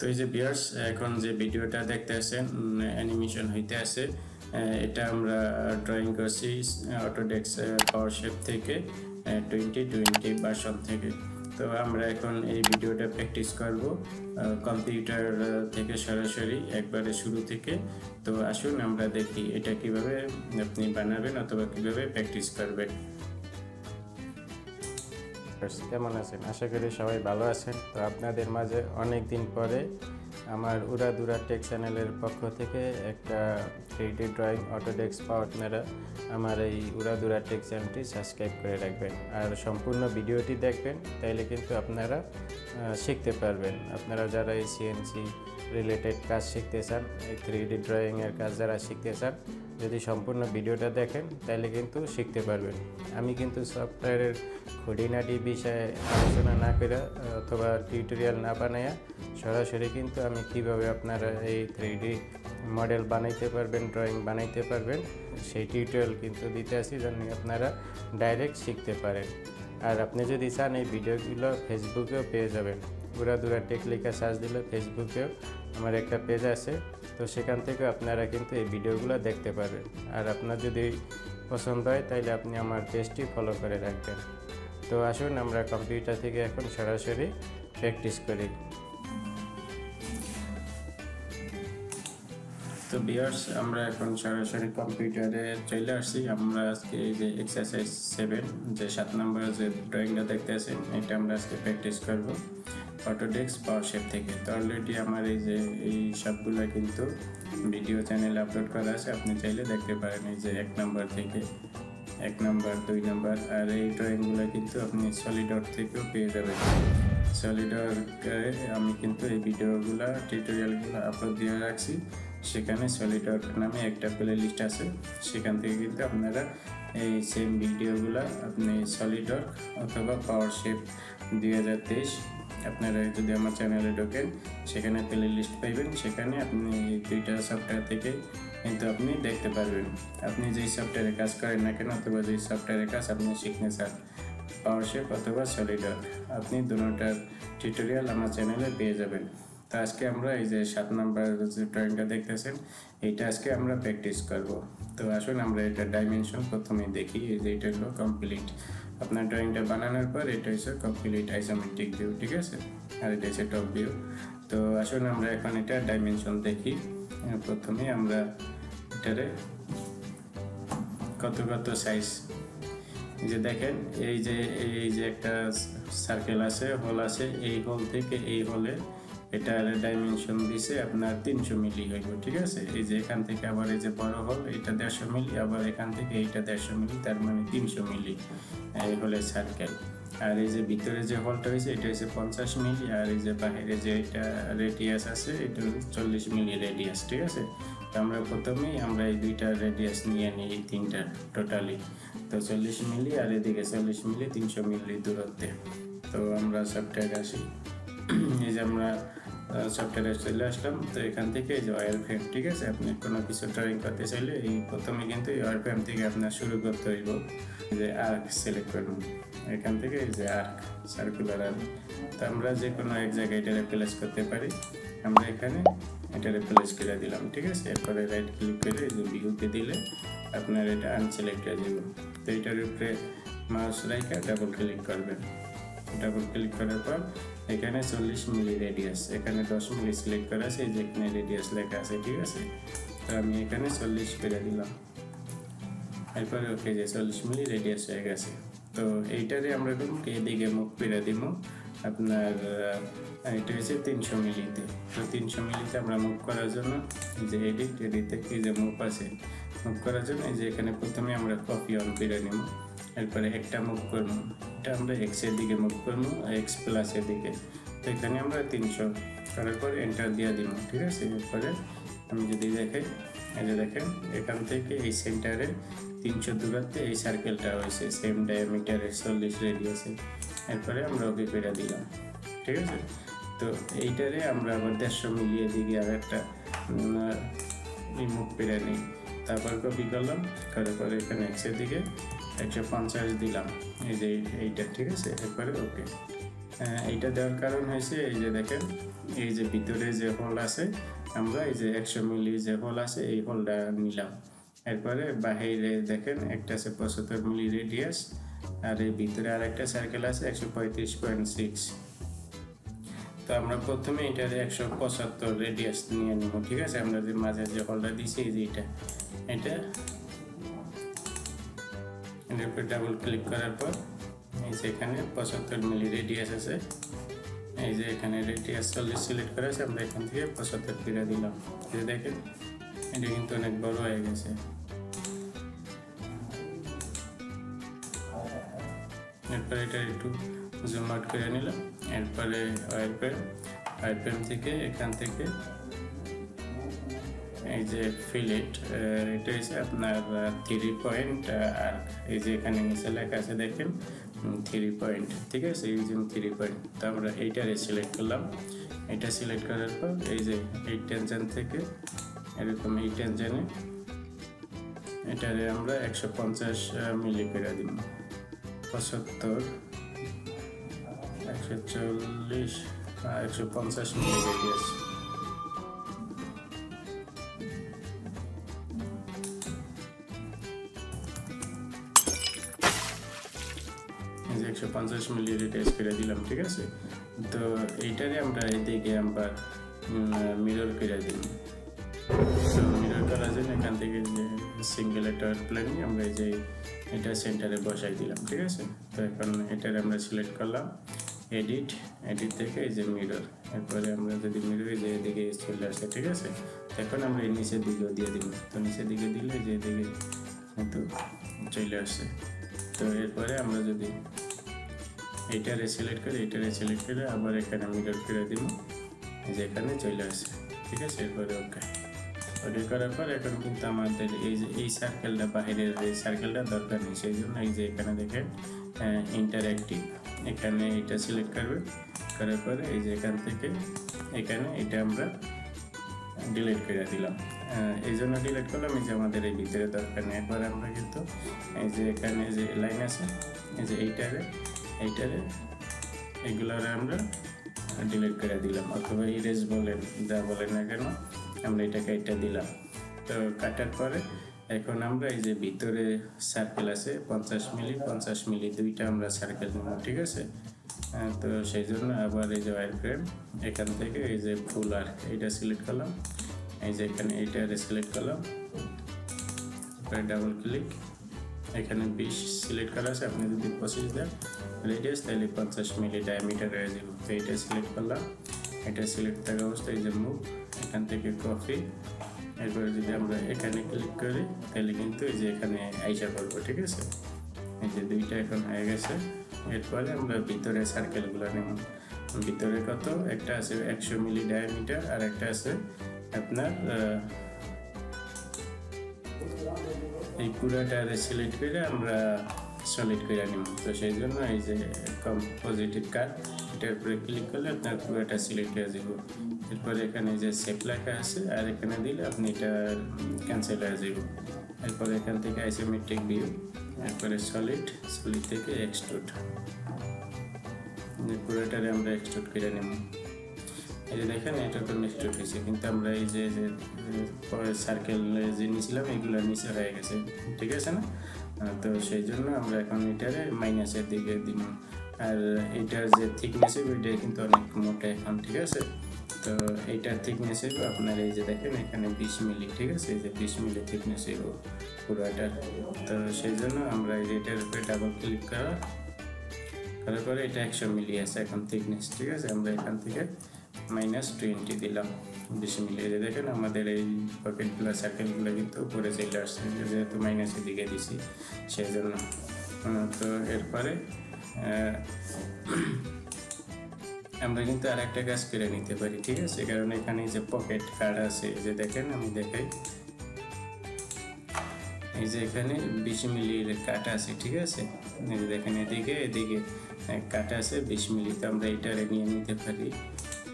তো এই যে ভিউয়ার্স, এখন যে ভিডিওটা দেখতেছেন অ্যানিমেশন হইতে আছে, এটা আমরা ড্রয়িং করছি অটোডেস্ক পাওয়ারশেপ থেকে 2020 ভার্সন থেকে। তো আমরা এখন এই ভিডিওটা প্র্যাকটিস করব কম্পিউটার থেকে সরাসরি একবারে শুরু থেকে। তো আসুন আমরা দেখি এটা কিভাবে আপনি বানাবেন অথবা কিভাবে প্র্যাকটিস করবেন। কেমন আছেন? আশা করি সবাই ভালো আছেন। তো আপনাদের মাঝে অনেক দিন পরে আমার উড়াদুরা টেক চ্যানেলের পক্ষ থেকে একটা 3D ড্রয়িং অটোডেস্ক পার্টনাররা আমার এই উড়াদুরা টেক চ্যানেলটি সাবস্ক্রাইব করে রাখবেন আর সম্পূর্ণ ভিডিওটি দেখবেন, তাইলে কিন্তু আপনারা শিখতে পারবেন। আপনারা যারা এই সিএনসি রিলেটেড কাজ শিখতে চান, এই 3D ড্রয়িংয়ের কাজ যারা শিখতে চান, যদি সম্পূর্ণ ভিডিওটা দেখেন তাহলে কিন্তু শিখতে পারবেন। আমি কিন্তু সফটওয়্যারের খুঁটিনাটি বিষয়ে আলোচনা না করে অথবা টিউটোরিয়াল না বানাইয়া সরাসরি কিন্তু আমি কিভাবে আপনারা এই 3D মডেল বানাইতে পারবেন, ড্রয়িং বানাইতে পারবেন, সেই টিউটোরিয়াল কিন্তু দিতে আসি যেন আপনারা ডাইরেক্ট শিখতে পারেন। আর আপনি যদি চান এই ভিডিওগুলো ফেসবুকেও পেয়ে যাবেন। উড়াদুরা টেক লেখা সার্চ দিলে ফেসবুকেও আমার একটা পেজ আছে, তো সেখান থেকে আপনারা কিন্তু এই ভিডিওগুলো দেখতে পারবেন। আর আপনার যদি পছন্দ হয় তাহলে আপনি আমার পেজটি ফলো করে রাখবেন। তো আসুন আমরা কম্পিউটার থেকে এখন সরাসরি প্র্যাকটিস করি। তো ভিউয়ার্স, আমরা এখন সরাসরি কম্পিউটারে চলে আসছি। আমরা আজকে এই যে এক্সারসাইজ 7 যে 7 নম্বরের যে ড্রয়িংটা দেখতে আছেন, এটা আমরা আজকে প্র্যাকটিস করব অটোডেস্ক পাওয়ারশেপ থেকে। তো অলরেডি আমার এই সবগুলো কিন্তু ভিডিও চ্যানেলে আপলোড করা আছে, আপনি চাইলে দেখতে পারেন। এই যে 1 নম্বর থেকে 1 নম্বর 2 নম্বর, আর এই ড্রয়িংগুলো কিন্তু আপনি সলিডওয়ার্ক থেকেও পেয়ে যাবেন। সলিডওয়ার্কে আমি কিন্তু এই ভিডিওগুলো টিউটোরিয়ালগুলো আপলোড দিয়ে রাখছি। সেখানে সলিডওয়ার্ক নামে একটা প্লে লিস্ট আছে, সেখান থেকে কিন্তু আপনারা এই সেম ভিডিওগুলো আপনি সলিডওয়ার্ক অথবা পাওয়ারশেপ 2023 আপনারা যদি আমার চ্যানেলে ঢোকেন, সেখানে প্লে লিস্ট পাইবেন। সেখানে আপনি এই দুইটা সফটওয়্যার থেকে কিন্তু আপনি দেখতে পারবেন। আপনি যেই সফটওয়্যারে কাজ করেন না কেন অথবা যেই সফটওয়্যারের কাজ আপনি শিখতে চান, পাওয়ারশেপ অথবা সলিডওয়ার্ক, আপনি দুটোটার টিউটোরিয়াল আমার চ্যানেলে পেয়ে যাবেন। তো আজকে আমরা এই যে 7 নম্বর যে ড্রয়িংটা দেখতেছেন, এইটা আজকে আমরা প্র্যাকটিস করব। তো আসুন আমরা এটা ডাইমেনশন প্রথমে দেখি। এই যে এটা হলো কমপ্লিট, আপনার ড্রয়িংটা বানানোর পর এটা হচ্ছে কমপ্লিট আইসোমেট্রিক ভিউ, ঠিক আছে? আর এটা হচ্ছে টপ ভিউ। তো আসুন আমরা এখন এটা ডাইমেনশন দেখি। প্রথমে আমরা এটারে কত কত সাইজ, যে দেখেন এই যে একটা সার্কেল আছে, হোল আছে, এই হোল থেকে এই হোলে এটার ডাইমেনশন দিছে আপনার 300 মিলি হইব, ঠিক আছে? এই যে এখান থেকে আবার এই যে বড় হোল, এটা 150 মিলি, আবার এখান থেকে এইটা 150 মিলি, তার মানে 300 মিলি এই হোলের সার্কেল। আর এই যে ভিতরে যে হোলটা হয়েছে এটা হচ্ছে 50 মিলি, আর এই যে বাইরে যে এটা রেডিয়াস আছে এটা 40 মিলি রেডিয়াস, ঠিক আছে? তো আমরা প্রথমেই আমরা এই দুইটা রেডিয়াস নিয়ে নিই, এই তিনটা টোটালি। তো 40 মিলি আর এদিকে 40 মিলি, 300 মিলি দূরত্বে। তো আমরা সফটওয়্যারে আসি। এই যে আমরা সফটওয়্যারে চলে আসলাম। তো এখান থেকে এই যে ওয়ার ফ্রেম, ঠিক আছে? আপনি কোনো কিছু ড্রয়িং করতে চাইলে এই প্রথমে কিন্তু এই ওয়ার ফ্রেম থেকে আপনার শুরু করতে হইব। যে আর্ক সিলেক্ট করুন, এখান থেকে এই যে আর্ক, সার্কুলার আর্ক। তো আমরা যে কোনো এক জায়গায় এটা রিপ্লেস করতে পারি। আমরা এখানে এটা রিপ্লেস করে দিলাম, ঠিক আছে? এরপরে রাইট ক্লিক করে এই যে ভিউতে দিলে আপনার এটা আনসিলেক্ট হয়ে যাবে। তো এটার উপরে মাউস রাইখে ডাবল ক্লিক করবেন। ডাবল ক্লিক করার পর এখানে 40 মিলি রেডিয়াস, এখানে 10 মিলি সিলেক্ট করা আছে, এই যে এখানে রেডিয়াস লেখা আছে, ঠিক আছে? তো আমি এখানে 40 করে দিলাম। এরপরে ওকে, যে 40 মিলি রেডিয়াস হয়ে গেছে। তো এইটারে আমরা এদিকে মুভ করে দিব আপনার, এটা হচ্ছে 300 মিলিতে। তো 300 মিলিতে আমরা মুভ করার জন্য যে এডিট থেকে যে মুভ আছে, মুভ করার জন্য এই যে এখানে প্রথমে আমরা কপি অন করে নিব। এরপরে একটা মুভ করবো, এটা আমরা এক্সের দিকে মুভ করবো, এক্স প্লাসের দিকে। তো এখানে আমরা 300 করার পর এন্টার দিয়ে দিব, ঠিক আছে? এরপরে আমি যদি দেখাই, এই যে দেখেন এখান থেকে এই সেন্টারে 300 দূরত্বে এই সার্কেলটা হয়েছে, সেম ডায়ামিটারে 40 রেডিয়াসে। এরপরে আমরা ওকে করে দিলাম, ঠিক আছে? তো এইটারে আমরা আবার 150 মিলিয়ে দিকে আর একটা মুভ করে নিই। তারপর কপি করলাম, করার পরে এখানে এক্সের দিকে 150 দিলাম, এই যে এইটা, ঠিক আছে? এরপরে ওকে। এইটা দেওয়ার কারণ হয়েছে এই যে দেখেন এই যে ভিতরে যে হোল আছে আমরা এই যে 100 মিলি যে হোল আছে এই হোলটা নিলাম। এরপরে বাহিরে দেখেন একটা আছে 75 মিলি রেডিয়াস আর এই ভিতরে আরেকটা সার্কেল আছে 135.6। তো আমরা প্রথমে এটার 175 রেডিয়াস নিয়ে নেব, ঠিক আছে। আমরা যে মাঝে যে হোলটা দিয়েছি এই যে এটা এর উপর ডাবল ক্লিক করার পর এই যে এখানে 75 মিলি রেডিয়াস আছে, এই যে এখানে রেডিয়াস 40 সিলেক্ট করা আছে, আমরা এখান থেকে 75 করে দিলাম। এই দেখেন এটা কিন্তু অনেক বড় হয়ে গেছে। এরপরে এটা একটু জুম আউট করে নিলাম। এরপরে ওয়ারফ্রেম থেকে এখান থেকে এই যে ফিলেট এটা হচ্ছে আপনার 3 পয়েন্ট আর এই যে এখানে নিচে লেখা আছে দেখেন 3 পয়েন্ট, ঠিক আছে। Using 3 point. তো আমরা এইটারে সিলেক্ট করলাম। এটা সিলেক্ট করার পর এই যে এই টেনশন থেকে এরকম এই টেনশনে এটারে আমরা 150 মিলি করে দিব। 75 140 150 মিলি রেডিয়াস। এই যে 150 মিলি রেডিয়াস করে দিলাম, ঠিক আছে। তো এইটারে আমরা এদিকে আমরা মিরর করে দিই। তো মিরর করার জন্য এখান থেকে যে সিঙ্গেল একটা প্লেন আমরা এই যে এটা সেন্টারে বসাই দিলাম, ঠিক আছে। তো এখন এটারে আমরা সিলেক্ট করলাম এডিট থেকে এই যে মিরর। এরপরে আমরা যদি মিররে যে এদিকে চলে আসে, ঠিক আছে। এখন আমরা এই নিচের দিকেও দিয়ে দিব। তো নিচের দিকে দিলে যে এদিকে কিন্তু চলে আসছে। তো এরপরে আমরা যদি এইটারে সিলেক্ট করে আবার এখানে মিরর করে দিব, যে এখানে চলে আসে, ঠিক আছে। এরপরে ওকে করার পর এখন কিন্তু আমাদের এই যে এই সার্কেলটা বাহিরের এই সার্কেলটা দরকার নেই, সেই জন্য এই যে এখানে দেখেন ইন্টারঅ্যাক্টিভ, এখানে এটা সিলেক্ট করার পরে এই যে এখান থেকে এখানে এটা আমরা ডিলিট করে দিলাম। এই জন্য ডিলিট করলাম, এই যে আমাদের এই ভিতরে দরকার নেই। একবার আমরা কিন্তু এই যে এখানে যে লাইন আছে এই যে এইটারে এগুলোর আমরা ডিলিট করে দিলাম, অথবা ইরেজ বলেন যা বলেন না কেন, আমরা এটাকে এটা দিলাম। তো কাটার পরে এখন আমরা এই যে ভিতরে সার্কেল আছে 50 মিলি দুইটা আমরা সার্কেল নেব, ঠিক আছে। তো সেই জন্য আবার এই যে ওয়্যারফ্রেম এখান থেকে এই যে ফুল আর এইটা সিলেক্ট করলাম, এই যে এখানে এইটা সিলেক্ট করলাম, এরপরে ডাবল ক্লিক, এখানে 20 সিলেক্ট করা আছে। আপনি যদি 25 দেন রেডিয়াস তাহলে 50 মিলি ডায়ামিটার হয়ে যাবে। তো এইটা সিলেক্ট করলাম, এটা সিলেক্ট থাকা অবস্থায় এই যে মুভ এখান থেকে কপি, এরপরে যদি আমরা এখানে ক্লিক করি তাহলে কিন্তু এই যে এখানে আইসা করবো, ঠিক আছে। এই যে দুইটা এখন হয়ে গেছে। এরপরে আমরা ভিতরে সার্কেলগুলো নেব। ভিতরে কত একটা আছে 100 মিলি ডায়ামিটার আর একটা আছে আপনার এই পুরাটা সিলেক্ট করে আমরা সলিড করে নিব। তো সেই জন্য এই যে কম্পোজিটিভ কাট এটার উপরে ক্লিক করলে আপনার পুরোটা সিলেক্ট হয়ে যাবে। এরপরে এখানে যে সেভ লেখা আছে আর এখানে দিলে আপনি এটা ক্যান্সেল হয়ে যাবে। এরপরে এখান থেকে আইসোমেট্রিক ভিউ, এরপরে সলিড থেকে এক্সট্রুড, পুরোটারে আমরা এক্সট্রুড করে নেব। এই যে দেখেন এটা তো এক্সট্রুড হয়েছে, কিন্তু আমরা এই যে সার্কেল যে নিয়েছিলাম এগুলো নিচে হয়ে গেছে, ঠিক আছে না। তো সেই জন্য আমরা এখন এটারে মাইনাসের দিকে দিব। আর এইটার যে থিকনেস ওইটা কিন্তু অনেক মোটা এখন, ঠিক আছে। তো এইটার থিকনেস আপনার এই যে দেখেন এখানে 20 মিলি, ঠিক আছে। এই যে 20 মিলি থিকনেস পুরোটার। তো সেই জন্য আমরা এটার উপরে ডাবল ক্লিক করার পরে এটা 100 মিলি আছে এখন থিকনেস, ঠিক আছে। আমরা এখান থেকে -20 দিলাম 20 মিলি। এই দেখেন আমাদের এই পকেটগুলো সার্কেলগুলো কিন্তু উপরে চলে আসছে, যেহেতু মাইনাসের দিকে দিছি সেই জন্য। তো এরপরে আমরা কিন্তু আর একটা কাজ করে নিতে পারি, ঠিক আছে। কারণ এখানে যে পকেট কার্ড আছে যে দেখেন আমি দেখাই, এই যে এখানে 20 মিলির কাটা আছে, ঠিক আছে। এই যে দেখেন এদিকে কাটা আছে 20 মিলি। তো আমরা এটারে নিয়ে নিতে পারি।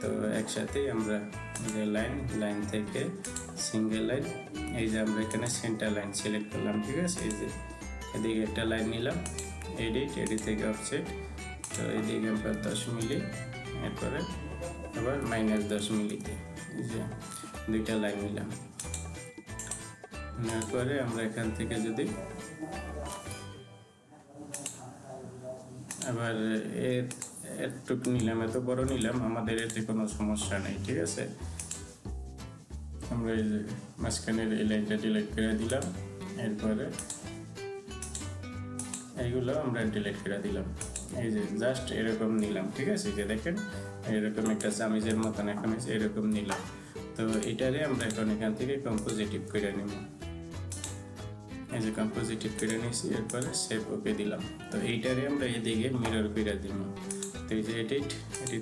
তো একসাথে আমরা এই যে লাইন থেকে সিঙ্গেল লাইন, এই যে আমরা এখানে সেন্টার লাইন সিলেক্ট করলাম, ঠিক আছে। এই যে এদিকে একটা লাইন নিলাম, এডিট থেকে অফসেট তো এইদিকে আমরা 10 মিলি, এরপরে আবার -10 মিলিতে এই যে দুইটা লাইন নিলাম। নেওয়ার পরে আমরা এখান থেকে যদি আবার এতটুকু নিলাম, এত বড় নিলাম, আমাদের এতে কোনো সমস্যা নেই, ঠিক আছে। আমরা এই যে মাঝখানের এই লাইনটা ডিলিট করে দিলাম, এরপরে এইগুলো আমরা ডিলিট করে দিলাম। এই যে জাস্ট এরকম নিলাম, ঠিক আছে। যে দেখেন এরকম একটা চামিজের মতন এখন এরকম নিলাম। তো এটারে আমরা এখন এখান থেকে কম্পোজিটিভ করে নিব। এই যে কম্পোজিটিভ করে নিয়েছি, এরপরে সেভ ওকে দিলাম। তো এইটারে আমরা এদিকে মিরর করে দিব। তো এই যে এডিট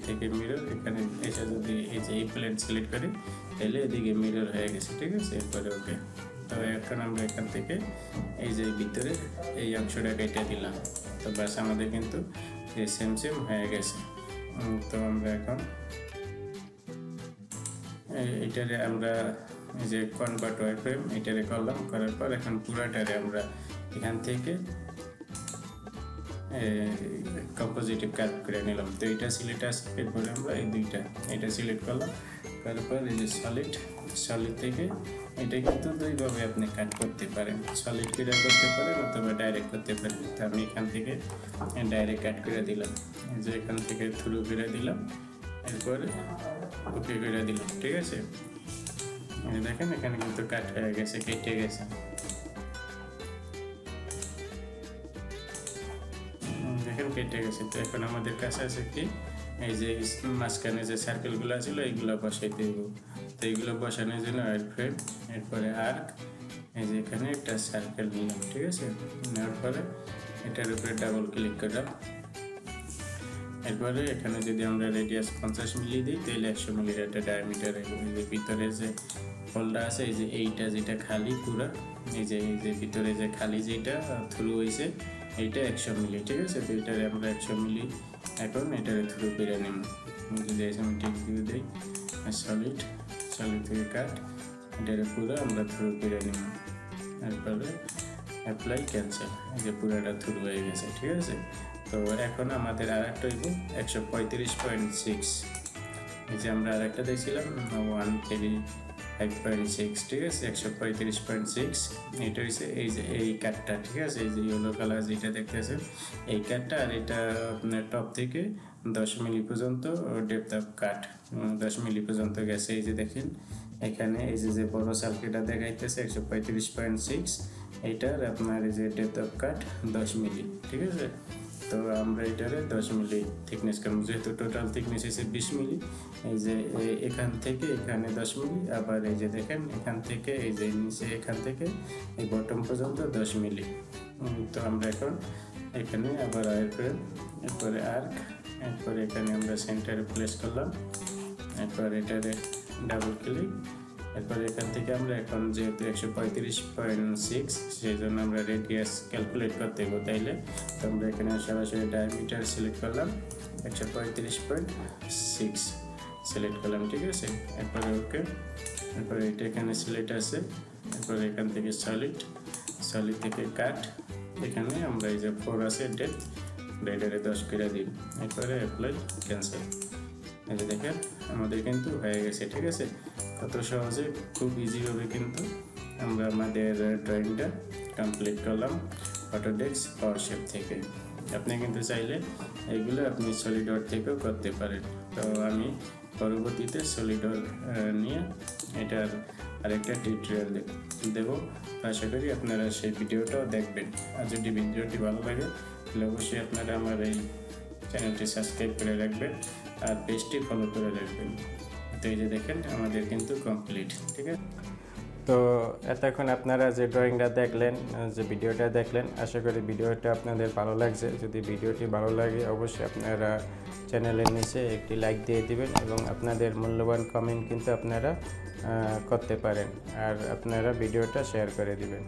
থেকে মিরর, এখানে এসে যদি এই যে এই প্লেন সিলেক্ট করি তাহলে এদিকে মিরর হয়ে গেছে, ঠিক আছে। এরপরে ওকে। তো এখন আমরা এখান থেকে এই যে ভিতরে এই অংশটা কেটে দিলাম। তো ব্যাস আমাদের কিন্তু সেম হয়ে গেছে। তো আমরা এখন এটারে আমরা এই যে কনভার্ট ওয়ারফ্রেম এটারে করলাম, করার পর এখন পুরাটারে আমরা এখান থেকে কম্পোজিটিভ কাট করে নিলাম। তো এটা সিলেক্ট আছে, এরপরে আমরা এই দুইটা এটা সিলেক্ট করলাম, তারপর এই যে সলিড থেকে এটা কিন্তু দুইভাবে আপনি কাট করতে পারেন, সলিড করে করতে পারেন অথবা ডাইরেক্ট করতে পারেন। তো আমি এখান থেকে ডাইরেক্ট কাট করে দিলাম, এই যে এখান থেকে থ্রু করে দিলাম, এরপরে ওকে করে দিলাম, ঠিক আছে। দেখেন এখানে কিন্তু কাট হয়ে গেছে, কেটে গেছে। দেখেন কেটে গেছে। তো এখন আমাদের কাছে আছে কি, এই যে মাঝখানে যে সার্কেলগুলো ছিল এইগুলো বসাইতে দিব। তো এইগুলো বসানোর জন্য ওয়ারফ্রেম, এরপরে আর্ক, এই যে এখানে একটা সার্কেল নিলাম, ঠিক আছে। নেওয়ার পরে এটার উপরে ডাবল ক্লিক করলাম। এরপরে এখানে যদি আমরা রেডিয়াস 50 মিলি দিই তাহলে 100 মিলির একটা ডায়ামিটার। ভিতরে যে হোলটা আছে, এই যে এইটা যেটা খালি পুরা, এই যে ভিতরে যে খালি যেটা থ্রু হয়েছে এইটা 100 মিলি, ঠিক আছে। তো এটারে আমরা 100 মিলি এখন এটারে থ্রু করে নিব। যদি আমি ঠিক দিয়ে দিই সলিড থেকে কাট, এটারে পুরো আমরা থ্রু করে নিব। তারপরে অ্যাপ্লাই ক্যান্সেল, এই যে পুরোটা থ্রু হয়ে গেছে, ঠিক আছে। তো এখন আমাদের আর একটা হইব 135.6, এই যে আমরা আর একটা দেখছিলাম 135.6, ঠিক আছে। 135.6 এটা হচ্ছে এই যে এই কাটটা, ঠিক আছে। এই যে ইয়েলো কালার যেটা দেখতেছেন এই কাটটা, আর এটা আপনার টপ থেকে 10 মিলি পর্যন্ত ডেপথ অফ কাট 10 মিলি পর্যন্ত গেছে। এই যে দেখেন এখানে এই যে বড় সার্কেলটা দেখাইতেছে 135.6, এইটার আপনার এই যে ডেপথ অফ কাট 10 মিলি, ঠিক আছে। তো আমরা এটারে 10 মিলি থিকনেস করব, যেহেতু টোটাল থিকনেস হচ্ছে 20 মিলি। এই যে এখান থেকে এখানে 10 মিলি, আবার এই যে দেখেন এখান থেকে এই যে নিচে এখান থেকে এই বটম পর্যন্ত 10 মিলি। তো আমরা এখন এখানে আবার ওয়ারফ্রেম, এরপরে আর্ক, এরপরে এখানে আমরা সেন্টারে প্লেস করলাম, এরপর এটারে ডাবল ক্লিক, এরপর এখান থেকে আমরা এখন যেহেতু 135.6 সেই জন্য আমরা রেডিয়াস ক্যালকুলেট করতে হবে। তাইলে তো আমরা এখানে সরাসরি ডায়ামিটার সিলেক্ট করলাম, 135.6 সিলেক্ট করলাম, ঠিক আছে। এরপরে ওকে, এরপরে এটা এখানে সিলেক্ট আছে, এরপরে এখান থেকে সলিড থেকে কাট, এখানে আমরা এই যে 4 আছে ডেপথ, এটারে 10 করে দিই, এরপরে অ্যাপ্লাই ক্যান্সেল। এই যে দেখেন আমাদের কিন্তু হয়ে গেছে, ঠিক আছে। কত সহজে খুব ইজিভাবে কিন্তু আমরা আমাদের ড্রয়িংটা কমপ্লিট করলাম অটোডেস্ক পাওয়ারশেপ থেকে। আপনি কিন্তু চাইলে এইগুলো আপনি সলিডওয়ার্ক থেকেও করতে পারেন। তো আমি পরবর্তীতে সলিডওয়ার্ক নিয়ে এটার আরেকটা টিউটোরিয়াল দেব। আশা করি আপনারা সেই ভিডিওটাও দেখবেন। আর যদি ভিডিওটি ভালো লাগে তাহলে অবশ্যই আপনারা আমার এই চ্যানেলটি সাবস্ক্রাইব করে রাখবেন আর পেজটি ফলো করে রাখবেন। তো এই যে দেখেন আমাদের কিন্তু কমপ্লিট, ঠিক আছে। তো এতক্ষণ আপনারা যে ড্রয়িংটা দেখলেন, যে ভিডিওটা দেখলেন, আশা করি ভিডিওটা আপনাদের ভালো লাগছে। যদি ভিডিওটি ভালো লাগে অবশ্যই আপনারা চ্যানেলের নিচে একটি লাইক দিয়ে দিবেন এবং আপনাদের মূল্যবান কমেন্ট কিন্তু আপনারা করতে পারেন, আর আপনারা ভিডিওটা শেয়ার করে দিবেন।